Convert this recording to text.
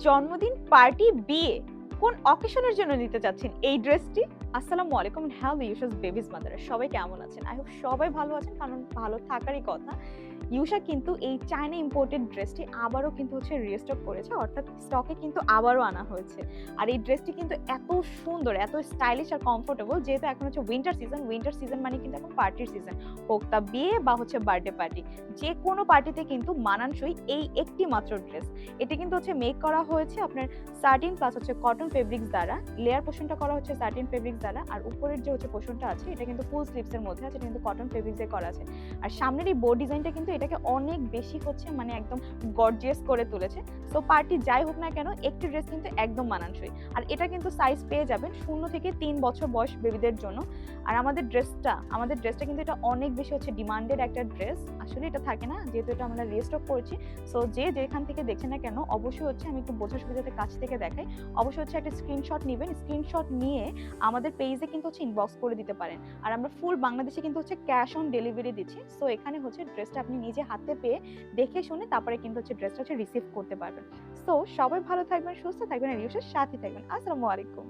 জন্মদিন, পার্টি, বিয়ে কোন অকেশনের জন্য নিতে চাচ্ছেন এই ড্রেসটি? আসসালামু আলাইকুম, হ্যালো ইউশাস বেবিজ মাদার। সবাই কেমন আছেন? আই হোপ সবাই ভালো আছেন, কারণ ভালো থাকারই কথা। ইউশা কিন্তু এই চায়না ইম্পোর্টেড ড্রেসটি আবারও কিন্তু রিস্টক করেছে, অর্থাৎ স্টকে কিন্তু আবারও আনা হয়েছে। আর এই ড্রেসটি কিন্তু এত সুন্দর, এত স্টাইলিশ আর কমফোর্টেবল, যেহেতু এখন উইন্টার সিজন মানে কিন্তু এখন পার্টির সিজন। হোক তা বিয়ে বা বার্থডে পার্টি, যেকোনো পার্টিতে কিন্তু মানানসই এই একটি মাত্র ড্রেস। এটি কিন্তু মেক করা হয়েছে আপনার সাটিন প্লাস কটন ফেব্রিক্স দ্বারা। লেয়ার পোরশনটা করা হচ্ছে সাটিন ফেব্রিক্স দ্বারা, আর উপরের যে পোরশনটা আছে এটা কিন্তু ফুল স্লিভস এর মধ্যে আছে, এটা কিন্তু কটন ফেব্রিক্স দিয়ে করা আছে। আর সামনের এই বোর্ড ডিজাইনটা কিন্তু এটাকে অনেক বেশি মানে একদম গর্জিয়াস করে তুলেছে। সো পার্টি যাই হোক না কেন, একটি ড্রেস কিন্তু একদম মানানসই। আর এটা কিন্তু সাইজ পেয়ে যাবেন 0 থেকে 3 বছর বয়স বেবিদের জন্য। আর আমাদের ড্রেসটা কিন্তু এটা অনেক বেশি ডিমান্ডেড একটা ড্রেস। আসলে এটা থাকে না, যেহেতু এটা আমরা রিস্টক করেছি। সো যে যেখান থেকে দেখছেন না কেন, অবশ্যই আমি একটু বোঝার সুবিধাতে কাছ থেকে দেখাই। অবশ্যই একটা স্ক্রিনশট নিবেন। স্ক্রিনশট নিয়ে আমাদের পেজে কিন্তু ইনবক্স করে দিতে পারেন। আর আমরা ফুল বাংলাদেশে কিন্তু ক্যাশ অন ডেলিভারি দিচ্ছি। সো এখানে ড্রেসটা আপনি নিজে হাতে পেয়ে দেখে শুনে তারপরে কিন্তু ড্রেসটা রিসিভ করতে পারবেন। সো সবাই ভালো থাকবেন, সুস্থ থাকবেন, আর ইউশার সাথে থাকবেন। আসসালামু আলাইকুম।